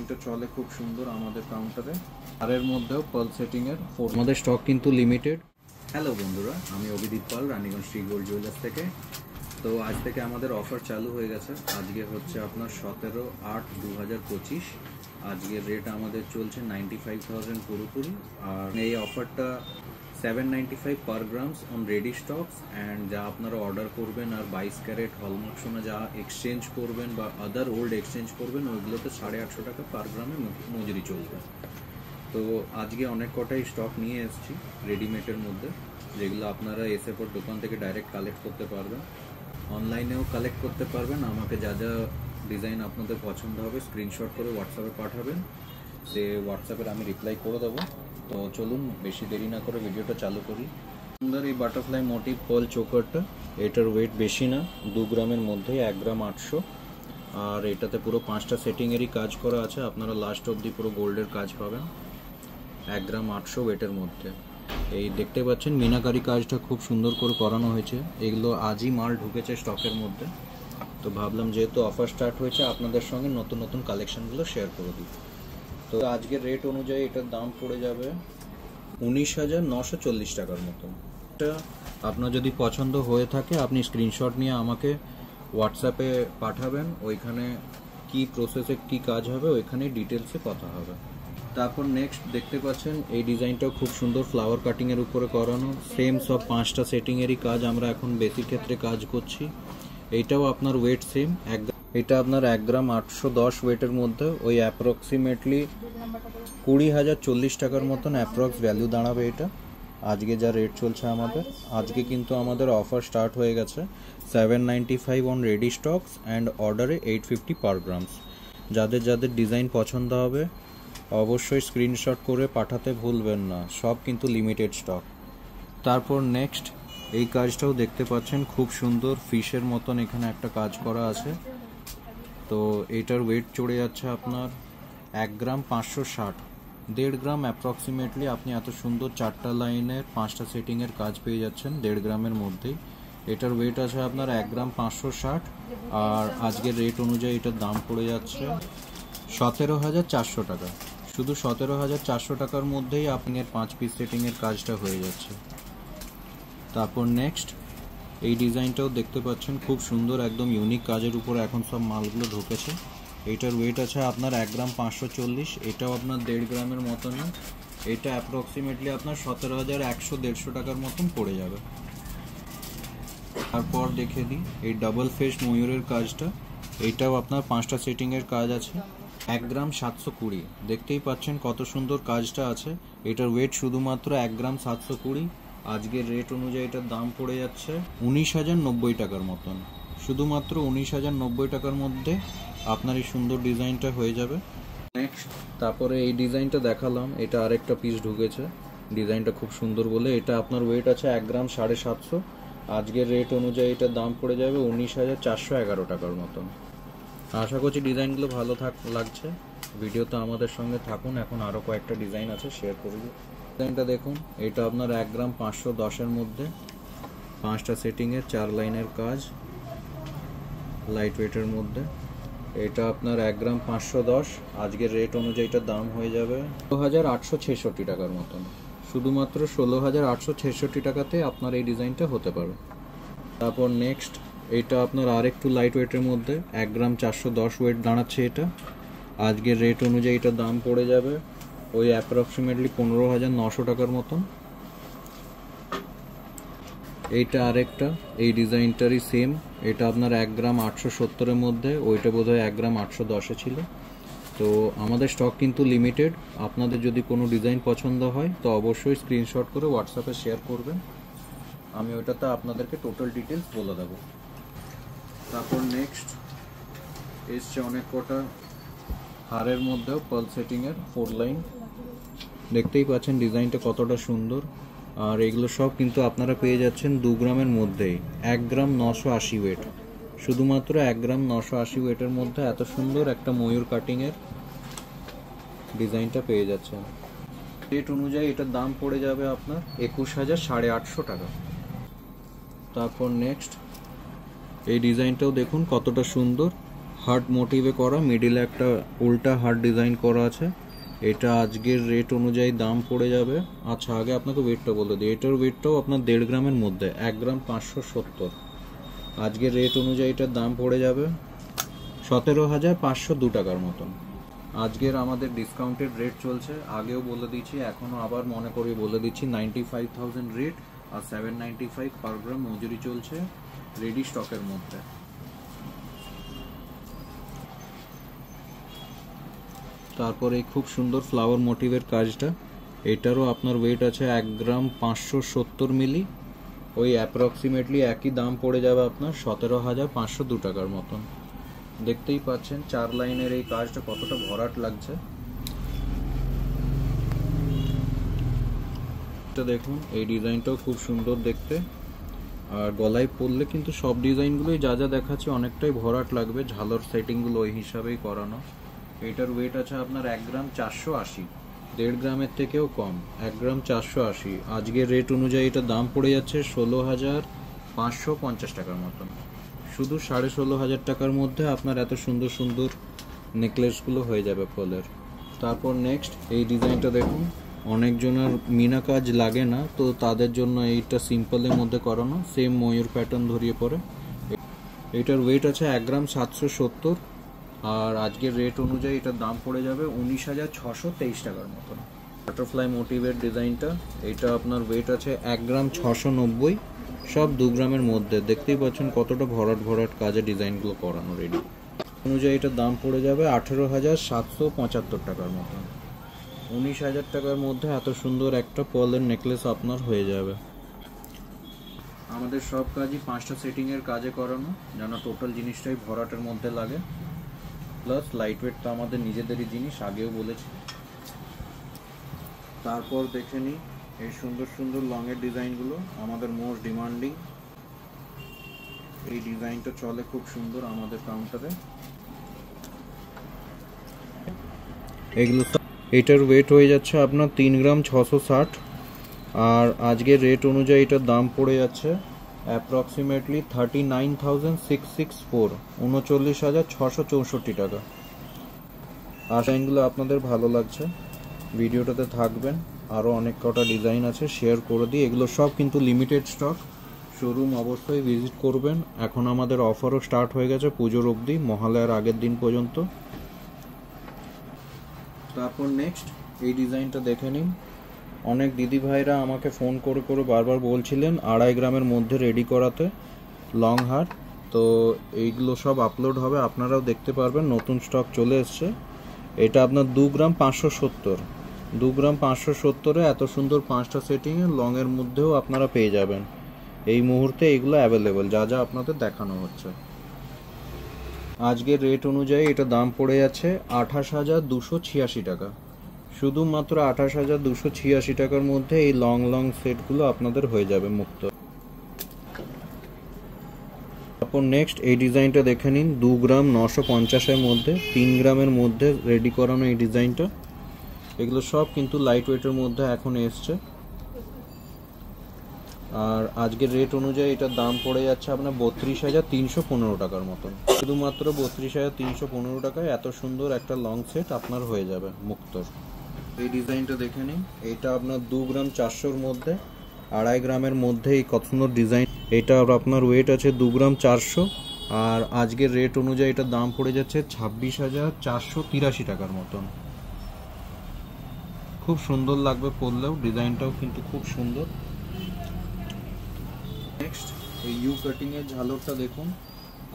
ডিজাইনটা চলে খুব সুন্দর আমাদের কাউন্টারে। আর এর মধ্যেও পার্ল সেটিং এর আমাদের স্টক কিন্তু লিমিটেড। হ্যালো বন্ধুরা, আমি অভিদীপ পাল, রানীগঞ্জ শ্রী গোল্ড জুয়েলার্স থেকে। তো আজ থেকে আমাদের অফার চালু হয়ে গেছে। আজকে হচ্ছে আপনার 17/8/2025। আজকের রেট আমাদের চলছে 95,000 পুরোপুরি। আর এই অফারটা 795 per grams on ready stocks. And যা আপনারা অর্ডার করবেন আর 22 ক্যারেট হলমার্ক সোনা যা এক্সচেঞ্জ করবেন বা আদার ওল্ড এক্সচেঞ্জ করবেন, ওইগুলোতে 850 টাকা পার গ্রামে মজুরি চলবে। তো আজকে অনেক কটাই স্টক নিয়ে এসেছি রেডিমেডের মধ্যে, যেগুলো আপনারা এসে পর দোকান থেকে ডাইরেক্ট কালেক্ট করতে পারবেন, অনলাইনেও কালেক্ট করতে পারবেন। আমাকে যা যা ডিজাইন আপনাদের পছন্দ হবে স্ক্রিনশট করে হোয়াটসঅ্যাপে পাঠাবেন, সে হোয়াটসঅ্যাপের আমি রিপ্লাই করে দেবো। তো চলুন বেশি দেরি না করে ভিডিওটা চালু করি। সুন্দর এই বাটারফ্লাই মোটিভ পার্ল চোকারটা, এটার ওয়েট বেশি না, 2 গ্রামের মধ্যে 1 গ্রাম 800। আর এটাতে পুরো 5টা সেটিংয়েরই কাজ করা আছে। আপনারা লাস্ট অবধি পুরো গোল্ডের কাজ পাবেন, 1 গ্রাম 800 ওয়েটের মধ্যে। এই দেখতে পাচ্ছেন মিনাকারি কাজটা খুব সুন্দর করে করানো হয়েছে। এগুলো আজই মাল ঢুকেছে স্টকের মধ্যে, তো ভাবলাম যেহেতু অফার স্টার্ট হয়েছে আপনাদের সঙ্গে নতুন নতুন কালেকশনগুলো শেয়ার করে দিই। তো আজকের রেট অনুযায়ী এটার দাম পড়ে যাবে 19,940 টাকার মতো। এটা আপনার যদি পছন্দ হয়ে থাকে আপনি স্ক্রিনশট নিয়ে আমাকে হোয়াটসঅ্যাপে পাঠাবেন, ওইখানে কি প্রসেসে কি কাজ হবে ওইখানে ডিটেলসে কথা হবে। তারপর নেক্সট দেখতে পাচ্ছেন এই ডিজাইনটাও খুব সুন্দর ফ্লাওয়ার কাটিংয়ের উপরে করানো, সেম সব 5টা সেটিংয়েরই কাজ আমরা এখন বেসিক ক্ষেত্রে কাজ করছি। এইটাও আপনার ওয়েট সেম, এটা আপনার 1 গ্রাম 810 ওয়েটের মধ্যে, ওই অ্যাপ্রক্সিমেটলি 20,040 টাকার মতন অ্যাপ্রক্স ভ্যালু দাঁড়াবে এটা। আজকে যা রেট চলছে আমাদের, আজকে কিন্তু আমাদের অফার স্টার্ট হয়ে গেছে 795 অন রেডি স্টকস অ্যান্ড অর্ডারে 850 পার গ্রামস। যাদের যাদের ডিজাইন পছন্দ হবে অবশ্যই স্ক্রিনশট করে পাঠাতে ভুলবেন না, সব কিন্তু লিমিটেড স্টক। তারপর নেক্সট এই কাজটাও দেখতে পাচ্ছেন খুব সুন্দর ফিশের মতন এখানে একটা কাজ করা আছে। তো এটার ওয়েট চড়ে যাচ্ছে আপনার 1 গ্রাম 560, 1.5 গ্রাম অ্যাপ্রক্সিমেটলি। আপনি এত সুন্দর 4টা লাইনের 5টা সেটিংয়ের কাজ পেয়ে যাচ্ছেন 1.5 গ্রামের মধ্যেই। এটার ওয়েট আছে আপনার 1 গ্রাম 560। আর আজকের রেট অনুযায়ী এটার দাম পড়ে যাচ্ছে 17,400 টাকা। শুধু 17,400 টাকার মধ্যেই আপনার 5 পিস সেটিংয়ের কাজটা হয়ে যাচ্ছে। তারপর নেক্সট এই ডিজাইনটাও দেখতে পাচ্ছেন খুব সুন্দর, একদম ইউনিক কাজের উপরে এখন সব মালগুলো ঢুকেছে। এইটার ওয়েট আছে আপনার 1 গ্রাম 540, এটাও আপনার 1.5 গ্রামের মতনই। এটা অ্যাপ্রক্সিমেটলি আপনার 17,100-150 টাকার মতন পড়ে যাবে। তারপর দেখে দিই এই ডাবল ফেস ময়ূরের কাজটা, এইটাও আপনার 5টা সেটিংয়ের কাজ আছে, 1 গ্রাম 720। দেখতেই পাচ্ছেন কত সুন্দর কাজটা আছে। এটার ওয়েট শুধুমাত্র 1 গ্রাম 720। আজকের রেট অনুযায়ী এটার দাম পড়ে যাচ্ছে 19,090 টাকার মতন। শুধুমাত্র 19,090 টাকার মধ্যে আপনার এই সুন্দর ডিজাইনটা হয়ে যাবে। নেক্সট তারপরে এই ডিজাইনটা দেখালাম, এটা আরেকটা পিস ঢুকেছে, ডিজাইনটা খুব সুন্দর বলে। এটা আপনার ওয়েট আছে 1 গ্রাম 750। আজকের রেট অনুযায়ী এটার দাম পড়ে যাবে 19,411 টাকার মতন। আশা করছি ডিজাইনগুলো ভালো লাগছে। ভিডিওতে আমাদের সঙ্গে থাকুন, এখন আরও কয়েকটা ডিজাইন আছে শেয়ার করব। ডিজাইনটা দেখুন, এটা আপনার 1 গ্রাম 510-এর মধ্যে 5টা সেটিংয়ের 4 লাইনের কাজ, লাইট ওয়েটের মধ্যে। এটা আপনার 1 গ্রাম 510। আজকের রেট অনুযায়ী এটার দাম হয়ে যাবে 16,866 টাকার মতন। শুধুমাত্র 16,866 টাকাতে আপনার এই ডিজাইনটা হতে পারে। তারপর নেক্সট এটা আপনার আরেকটু লাইট ওয়েটের মধ্যে 1 গ্রাম 410 ওয়েট দাঁড়াচ্ছে এটা। আজকের রেট অনুযায়ী এটার দাম পড়ে যাবে ওই অ্যাপ্রক্সিমেটলি 15,900 টাকার মতন। এইটা আরেকটা এই ডিজাইনটারই সেম, এটা আপনার 1 গ্রাম 870-এর মধ্যে, ওইটা বোধহয় 1 গ্রাম 810-এ ছিল। তো আমাদের স্টক কিন্তু লিমিটেড। আপনাদের যদি কোনো ডিজাইন পছন্দ হয় তো অবশ্যই স্ক্রিনশট করে হোয়াটসঅ্যাপে শেয়ার করবেন, আমি ওইটাতে আপনাদেরকে টোটাল ডিটেলস বলে দেবো। তারপর নেক্সট এসছে অনেক কটা হারের মধ্যেও পার্ল সেটিংয়ের 4 লাইন। দেখতেই পাচ্ছেন ডিজাইনটা কতটা সুন্দর। আর এগুলো সব কিন্তু আপনারা পেয়ে যাচ্ছেন 2 গ্রামের মধ্যেই, 1 গ্রাম 980 ওয়েট। শুধুমাত্র 1 গ্রাম 980 ওয়েটের মধ্যে এত সুন্দর একটা ময়ূর কাটিংয়ের ডিজাইনটা পেয়ে যাচ্ছেন। রেট অনুযায়ী এটার দাম পড়ে যাবে আপনার 21,850 টাকা। তারপর নেক্সট এই ডিজাইনটাও দেখুন কতটা সুন্দর, হার্ট মোটিভে করা, মিডিলে একটা উল্টা হার্ট ডিজাইন করা আছে। এটা আজকের রেট অনুযায়ী দাম পড়ে যাবে, আচ্ছা আগে আপনাকে ওয়েটটা বলে দিই, এটার ওয়েটটাও আপনার 1.5 গ্রামের মধ্যে, 1 গ্রাম 570। আজকের রেট অনুযায়ী এটার দাম পড়ে যাবে 17,502 টাকার মতন। আজকের আমাদের ডিসকাউন্টেড রেট চলছে, আগেও বলে দিচ্ছি, এখনও আবার মনে করি বলে দিচ্ছি, 95,000 রেট আর 795 পার গ্রাম মজুরি চলছে রেডি স্টকের মধ্যে। তারপরে এই খুব সুন্দর ফ্লাওয়ার মোটিভের কাজটা, এটারও আপনার ওয়েট আছে 1 গ্রাম 570 মিলি, ওই অ্যাপ্রক্সিমেটলি একই দাম পড়ে যাবে আপনার 17,502 টাকার মতন। দেখতেই পাচ্ছেন 4 লাইনের এই কাজটা কতটা ভরাট লাগছে। এটা দেখুন, এই ডিজাইনটাও খুব সুন্দর দেখতে, আর গলায় পরলে কিন্তু সব ডিজাইনগুলোই যা যা দেখাচ্ছে অনেকটাই ভরাট লাগবে, ঝালর সেটিংগুলো ওই হিসাবেই করানো। এটার ওয়েট আছে আপনার 1 গ্রাম 480, 1.5 গ্রামের থেকেও কম, 1 গ্রাম 480। আজকের রেট অনুযায়ী এটার দাম পড়ে যাচ্ছে 16,550 টাকার মতন। শুধু 16,500 টাকার মধ্যে আপনার এত সুন্দর সুন্দর নেকলেসগুলো হয়ে যাবে ফলের। তারপর নেক্সট এই ডিজাইনটা দেখুন, অনেকজনের মিনা কাজ লাগে না, তো তাদের জন্য এইটা সিম্পলের মধ্যে করানো, সেম ময়ূর প্যাটার্ন ধরিয়ে পড়ে। এটার ওয়েট আছে 1 গ্রাম 770, আর আজকের রেট অনুযায়ী এটার দাম পড়ে যাবে 19,623 টাকার মতন। বাটারফ্লাই মোটিভের ডিজাইনটা, এটা আপনার ওয়েট আছে 1 গ্রাম 690, সব 2 গ্রামের মধ্যে। দেখতেই পাচ্ছেন কতটা ভরাট ভরাট কাজে ডিজাইনগুলো করানো রেডি। অনুযায়ী এটার দাম পড়ে যাবে 18,775 টাকার মতন। 19,000 টাকার মধ্যে এত সুন্দর একটা পার্লের নেকলেস আপনার হয়ে যাবে। আমাদের সব কাজই 5টা সেটিংয়ের কাজে করানো, যেন টোটাল জিনিসটাই ভরাটের মধ্যে লাগে, প্লাস লাইট ওয়েট তো আমাদের নিজেদেরই জিনিস, আগেও বলেছি। তারপর দেখে নিই এই সুন্দর সুন্দর লংয়ের ডিজাইনগুলো, আমাদের মোস্ট ডিমান্ডিং এই ডিজাইনটা চলে খুব সুন্দর আমাদের কাউন্টারে। এগুলো এটার ওয়েট হয়ে যাচ্ছে আপনার 3 গ্রাম 660, আর আজকের রেট অনুযায়ী এটার দাম পড়ে যাচ্ছে অ্যাপ্রক্সিমেটলি 39,664, 39,664 টাকা। ডিজাইনগুলো আপনাদের ভালো লাগছে, ভিডিওটাতে থাকবেন, আরও অনেক কটা ডিজাইন আছে শেয়ার করে দিই। এগুলো সব কিন্তু লিমিটেড স্টক, শোরুম অবশ্যই ভিজিট করবেন। এখন আমাদের অফারও স্টার্ট হয়ে গেছে পুজোর অবধি, মহালয়ার আগের দিন পর্যন্ত। তারপর নেক্সট এই ডিজাইনটা দেখে নিন, অনেক দিদি ভাইরা আমাকে ফোন করে করে বারবার বলছিলেন 2.5 গ্রামের মধ্যে রেডি করাতে লং হার, তো এইগুলো সব আপলোড হবে, আপনারাও দেখতে পারবেন, নতুন স্টক চলে এসছে। এটা আপনার 2 গ্রাম 570, 2 গ্রাম 570-এ এত সুন্দর 5টা সেটিংয়ে লংয়ের মধ্যেও আপনারা পেয়ে যাবেন। এই মুহূর্তে এগুলো অ্যাভেলেবেল যা যা আপনাদের দেখানো হচ্ছে। আজকের রেট অনুযায়ী এটা দাম পড়ে যাচ্ছে 28,286 টাকা, শুধুমাত্র 28,286 টাকার মধ্যে এই লং লং সেটগুলো আপনাদের হয়ে যাবে মুক্ত। তারপর নেক্সট এই ডিজাইনটা দেখে নিন, 2 গ্রাম 950-এর মধ্যে, 3 গ্রামের মধ্যে রেডি করানো এই ডিজাইনটা। এগুলো সব কিন্তু লাইট ওয়েটের মধ্যে এখন এসছে, আর আজকের রেট অনুযায়ী এটার দাম পড়ে যাচ্ছে আপনার 32,315 টাকার মতন। শুধুমাত্র 32,315 টাকায় এত সুন্দর একটা লং সেট আপনার হয়ে যাবে মুক্তর। এই ডিজাইনটা দেখে নিন, এটা আপনার 2 গ্রাম 400-এর মধ্যে, 2.5 গ্রামের মধ্যে এই কত সুন্দর ডিজাইন। এটা আপনার ওয়েট আছে 2 গ্রাম 400, আর আজকের রেট অনুযায়ী এটার দাম পড়ে যাচ্ছে 26,483 টাকার মতন। খুব সুন্দর লাগবে পরলেও, ডিজাইনটাও কিন্তু খুব সুন্দর। নেক্সট এই ইউ কাটিং এর ঝালরটা দেখুন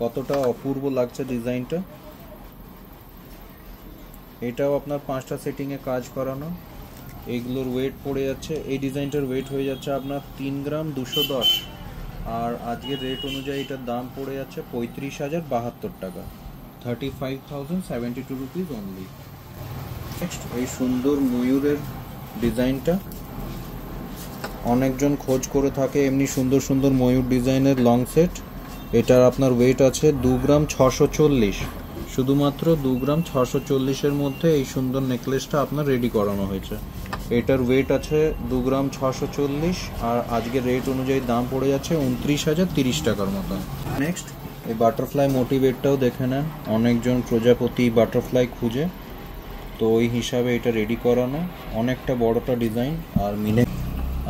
কতটা অপূর্ব লাগছে ডিজাইনটা। এটাও আপনার 5টা সেটিং এ কাজ করানো, এইগুলোর ওয়েট পড়ে যাচ্ছে, এই ডিজাইনটার ওয়েট হয়ে যাচ্ছে আপনার 3 গ্রাম 210, আর আজকের রেট অনুযায়ী এটার দাম পড়ে যাচ্ছে 35,072 টাকা, 35,072 রুপিস অনলি। নেক্সট এই সুন্দর ময়ূরের ডিজাইনটা, অনেকজন খোঁজ করে থাকে এমনি সুন্দর সুন্দর ময়ূর ডিজাইনের লং সেট। এটার আপনার ওয়েট আছে 2 গ্রাম 640, শুধুমাত্র 2 গ্রাম 640-এর মধ্যে এই সুন্দর নেকলেসটা আপনার রেডি করানো হয়েছে। এটার ওয়েট আছে 2 গ্রাম 640, আর আজকের রেট অনুযায়ী দাম পড়ে যাচ্ছে 29,030 টাকার মতন। নেক্সট এই বাটারফ্লাই মোটিভেটটাও দেখে নেন, অনেকজন প্রজাপতি বাটারফ্লাই খুঁজে, তো ওই হিসাবে এটা রেডি করানো। অনেকটা বড়টা ডিজাইন, আর মিনে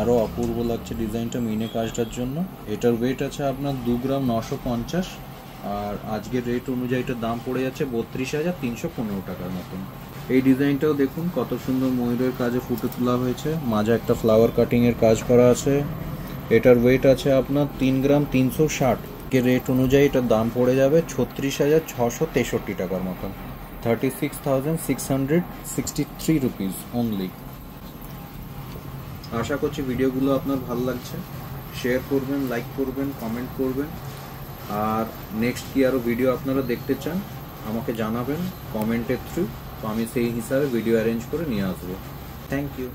আরও অপূর্ব লাগছে ডিজাইনটা মিনে কাজটার জন্য। এটার ওয়েট আছে আপনার 2 গ্রাম 950, আর আজকের রেট অনুযায়ী এটার দাম পড়ে যাচ্ছে 32,315 টাকার মতন। এই ডিজাইনটাও দেখুন কত সুন্দর ময়ূরের কাজে ফুটে তোলা হয়েছে, মাঝে একটা ফ্লাওয়ার কাটিংয়ের কাজ করা আছে। এটার ওয়েট আছে আপনার 3 গ্রাম 360, এর রেট অনুযায়ী এটার দাম পড়ে যাবে 36,663 টাকার মতন, 36,663 রুপিস অনলি। আশা করছি ভিডিওগুলো আপনার ভালো লাগছে, শেয়ার করবেন, লাইক করবেন, কমেন্ট করবেন, আর নেক্সট কি আরও ভিডিও আপনারা দেখতে চান আমাকে জানাবেন কমেন্টের থ্রু, তো আমি সেই হিসাবে ভিডিও অ্যারেঞ্জ করে নিয়ে আসবো। Thank you.